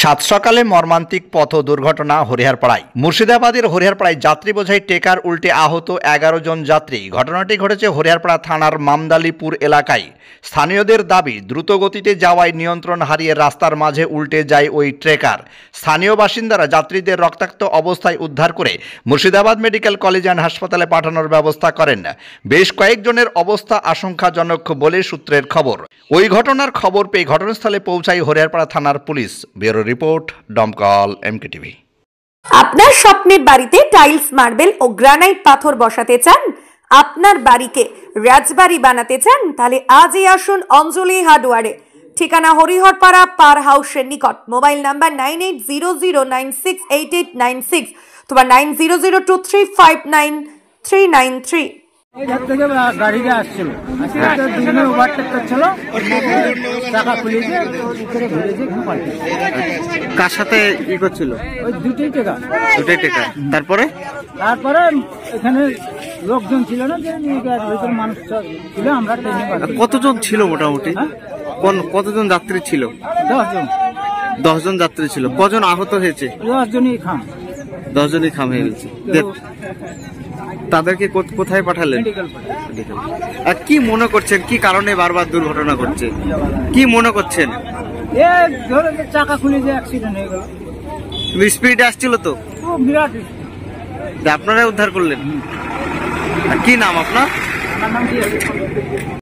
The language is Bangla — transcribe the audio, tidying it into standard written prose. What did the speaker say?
সাত সকালে মর্মান্তিক পথ দুর্ঘটনা হরিহরপাড়ায়। মুর্শিদাবাদের হরিহরপাড়ায় যাত্রী বোঝাই টেকার উল্টে আহত 11 জন যাত্রী। ঘটনাটি ঘটেছে হরিহরপাড়া থানার মামদালিপুর এলাকায়। স্থানীয়দের দাবি, দ্রুত গতিতে যাওয়ায় নিয়ন্ত্রণ হারিয়ে রাস্তার মাঝে উল্টে যায় ওই ট্রেকার। স্থানীয় বাসিন্দারা যাত্রীদের রক্তাক্ত অবস্থায় উদ্ধার করে মুর্শিদাবাদ মেডিকেল কলেজ অ্যান্ড হাসপাতালে পাঠানোর ব্যবস্থা করেন। বেশ কয়েকজনের অবস্থা আশঙ্কাজনক বলে সূত্রের খবর। ওই ঘটনার খবর পেয়ে ঘটনাস্থলে পৌঁছায় হরিহরপাড়া থানার পুলিশ। ব্যুরো রিপোর্ট, দমকল এমকেটিভি। আপনার স্বপ্নের বাড়িতে টাইলস, মার্বেল ও গ্রানাইট পাথর বসাতে চান, আপনার বাড়িকে রাজবাড়ি বানাতে চান, তাহলে আজই আসুন অঞ্জলি হার্ডওয়্যারে। ঠিকানা হরিহরপাড়া পার হাউসের নিকট। মোবাইল নাম্বার 9800968896 অথবা 9002359393। এখান থেকে গাড়িটা আসছিল, দুজনে ওভারটেক করছিল, টাকা খুলেছে, ঘুরেছে, কার সাথে ই করছিল? ওই দুটোই টাকা। তারপরে এখানে লোকজন ছিল না, যে ভিতরে মানুষ ছিল, আমরা কতজন ছিল মোটামুটি? কতজন যাত্রী ছিল? 10 জন যাত্রী ছিল। কজন আহত হয়েছে? 10 জনই খাম হয়ে গেছে। তাদেরকে কোথায় পাঠালেন? আর কি মনে করছেন, কি কারণে বারবার দুর্ঘটনা ঘটছে, কি মনে করছেন? চাকা খুলে যে অ্যাক্সিডেন্ট হয়ে গেল। স্পিডে আসছিল তো, বিরাট। আপনারা উদ্ধার করলেন। আর কি নাম আপনার? আমার নাম কি?